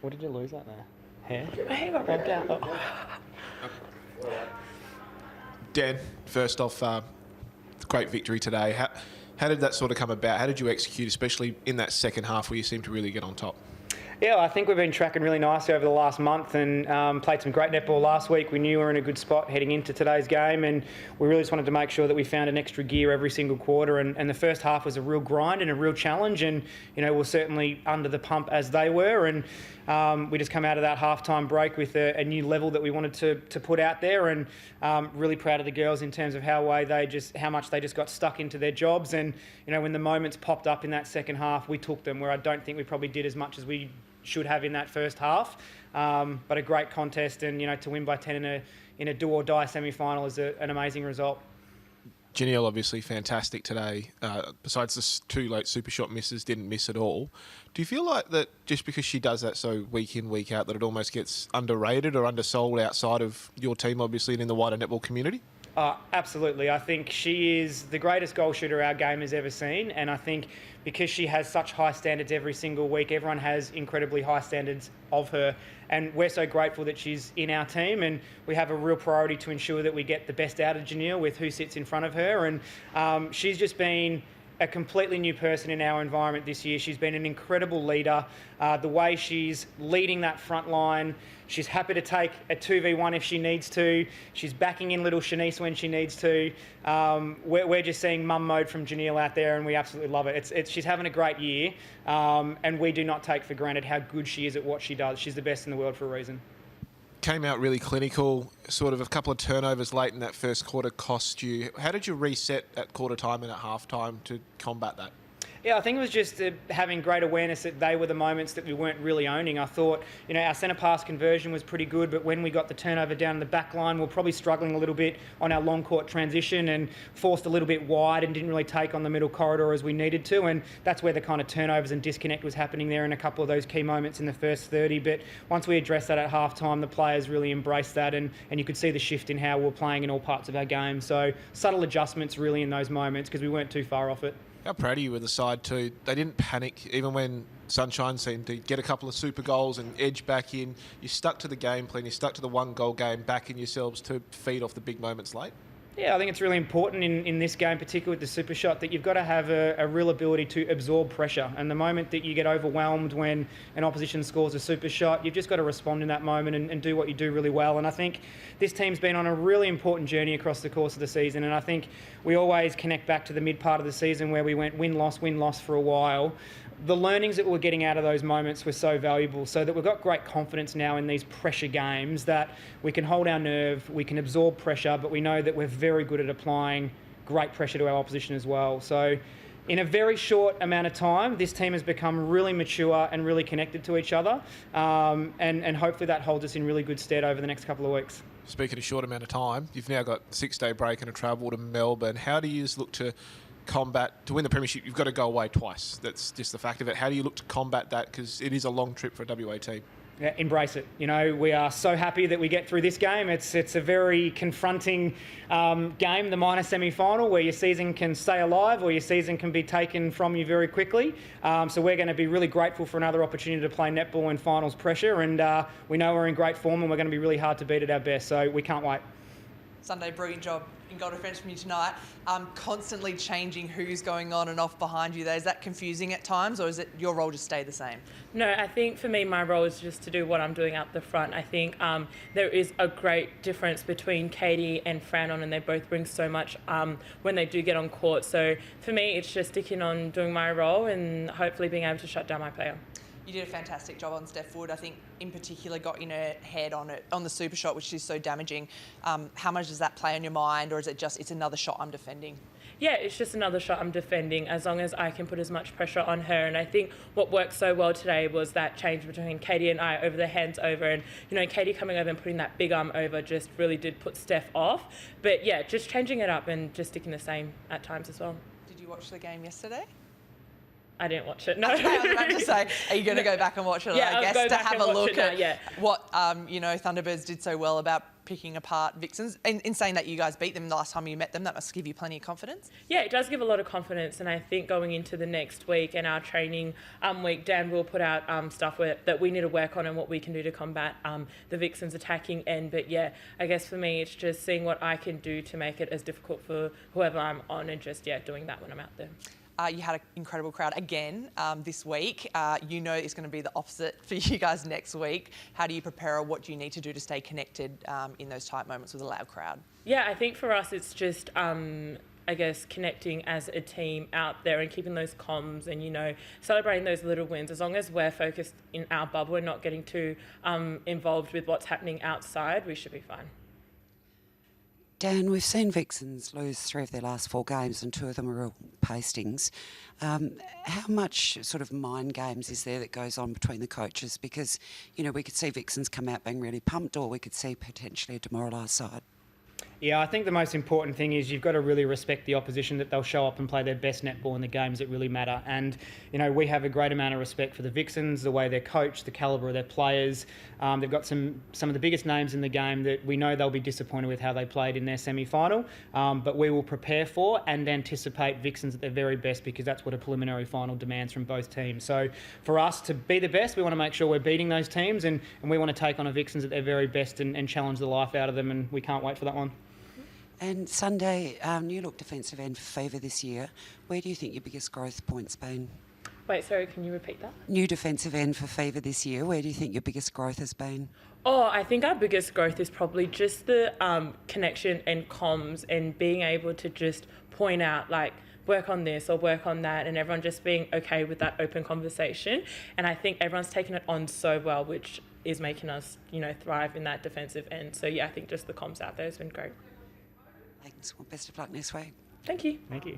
What did you lose that there? Hair? Your hair got rubbed out. Oh. Dan, first off, great victory today. How did that sort of come about? How did you execute, especially in that second half where you seemed to really get on top? Yeah, I think we've been tracking really nicely over the last month and played some great netball last week. We knew we were in a good spot heading into today's game, and we really just wanted to make sure that we found an extra gear every single quarter. And the first half was a real grind and a real challenge, and we're certainly under the pump as they were. And we just come out of that halftime break with a new level that we wanted to put out there, and really proud of the girls in terms of how much they just got stuck into their jobs. And when the moments popped up in that second half, we took them, where I don't think we probably did as much as we should have in that first half. But a great contest, and to win by 10 in a do or die semi-final is an amazing result. Teague-Neeld obviously fantastic today. Besides the 2 late super shot misses, didn't miss at all. Do you feel like that just because she does that so week in, week out, that it almost gets underrated or undersold outside of your team, obviously, and in the wider netball community? Absolutely. I think she is the greatest goal shooter our game has ever seen, and I think because she has such high standards every single week, everyone has incredibly high standards of her, and we're so grateful that she's in our team, and we have a real priority to ensure that we get the best out of Teague-Neeld with who sits in front of her. And she's just been a completely new person in our environment this year. She's been an incredible leader. The way she's leading that front line, she's happy to take a 2v1 if she needs to. She's backing in little Shanice when she needs to. We're just seeing mum mode from Teague-Neeld out there, and we absolutely love it. She's having a great year, and we do not take for granted how good she is at what she does. She's the best in the world for a reason. Came out really clinical, sort of a couple of turnovers late in that first quarter cost you. How did you reset at quarter time and at half time to combat that? Yeah, I think it was just having great awareness that they were the moments that we weren't really owning. I thought, our centre pass conversion was pretty good, but when we got the turnover down the back line, we were probably struggling a little bit on our long court transition and forced a little bit wide and didn't really take on the middle corridor as we needed to. And that's where the kind of turnovers and disconnect was happening there in a couple of those key moments in the first 30. But once we addressed that at half time, the players really embraced that, and you could see the shift in how we were playing in all parts of our game. So subtle adjustments really in those moments because we weren't too far off it. How proud of you with the side too. They didn't panic, even when Sunshine seemed to get a couple of super goals and edge back in. You stuck to the game plan, you stuck to the 1-goal game, backing yourselves to feed off the big moments late. Yeah, I think it's really important in this game, particularly with the super shot, that you've got to have a real ability to absorb pressure. And the moment that you get overwhelmed when an opposition scores a super shot, you've just got to respond in that moment and do what you do really well. And I think this team's been on a really important journey across the course of the season. And I think we always connect back to the mid part of the season where we went win-loss for a while. The learnings that we're getting out of those moments were so valuable, so that we've got great confidence now in these pressure games that we can hold our nerve, we can absorb pressure, but we know that we're very good at applying great pressure to our opposition as well. So in a very short amount of time, this team has become really mature and really connected to each other, and hopefully that holds us in really good stead over the next couple of weeks. Speaking of short amount of time, you've now got a 6-day break and a travel to Melbourne. How do you look to combat, to win the premiership, you've got to go away twice. That's just the fact of it. How do you look to combat that? Because it is a long trip for a WA team. Yeah, embrace it. We are so happy that we get through this game. It's a very confronting game, the minor semi-final, where your season can stay alive or your season can be taken from you very quickly. So we're going to be really grateful for another opportunity to play netball in finals pressure, and we know we're in great form and we're going to be really hard to beat at our best. So we can't wait. Sunday, brilliant job in goal defence from you tonight. Constantly changing who's going on and off behind you there. Is that confusing at times, or is it your role just stay the same? No, I think for me, my role is just to do what I'm doing out the front. I think there is a great difference between Katie and Franon, and they both bring so much when they do get on court. So for me, it's just sticking on doing my role and hopefully being able to shut down my player. You did a fantastic job on Steph Wood. I think in particular got in her head on the super shot, which is so damaging. How much does that play on your mind, or is it just it's another shot I'm defending? Yeah, it's just another shot I'm defending, as long as I can put as much pressure on her. And I think what worked so well today was that change between Katie and I over the hands over. And, Katie coming over and putting that big arm over just really did put Steph off. But yeah, just changing it up and just sticking the same at times as well. Did you watch the game yesterday? I didn't watch it, no. Okay, I was about to say, are you going to go back and watch it? Yeah, I guess I'll go to back have and a watch look it now, at what Thunderbirds did so well about picking apart Vixens. In saying that you guys beat them the last time you met them, that must give you plenty of confidence. Yeah, it does give a lot of confidence, and I think going into the next week and our training week, Dan will put out stuff that we need to work on and what we can do to combat the Vixens' attacking end. But yeah, I guess for me, it's just seeing what I can do to make it as difficult for whoever I'm on, and just doing that when I'm out there. You had an incredible crowd again this week. You know it's going to be the opposite for you guys next week. How do you prepare, or what do you need to do to stay connected in those tight moments with a loud crowd? Yeah, I think for us it's just, I guess, connecting as a team out there and keeping those comms and, celebrating those little wins. As long as we're focused in our bubble and not getting too involved with what's happening outside, we should be fine. Dan, we've seen Vixens lose 3 of their last 4 games, and 2 of them are real pastings. How much sort of mind games is there that goes on between the coaches? Because, we could see Vixens come out being really pumped, or we could see potentially a demoralised side. Yeah, I think the most important thing is you've got to really respect the opposition, that they'll show up and play their best netball in the games that really matter. And, we have a great amount of respect for the Vixens, the way they're coached, the calibre of their players. They've got some of the biggest names in the game that we know they'll be disappointed with how they played in their semi-final. But we will prepare for and anticipate Vixens at their very best, because that's what a preliminary final demands from both teams. So for us to be the best, we want to make sure we're beating those teams, and we want to take on a Vixens at their very best and challenge the life out of them, and we can't wait for that one. And Sunday, new look defensive end for Fever this year. Where do you think your biggest growth point's been? Wait, sorry, can you repeat that? New defensive end for Fever this year. Where do you think your biggest growth has been? Oh, I think our biggest growth is probably just the connection and comms, and being able to just point out, work on this or work on that, and everyone just being okay with that open conversation. And I think everyone's taken it on so well, which is making us, thrive in that defensive end. So yeah, I think just the comms out there has been great. Thanks. Well, best of luck next week. Thank you. Thank you.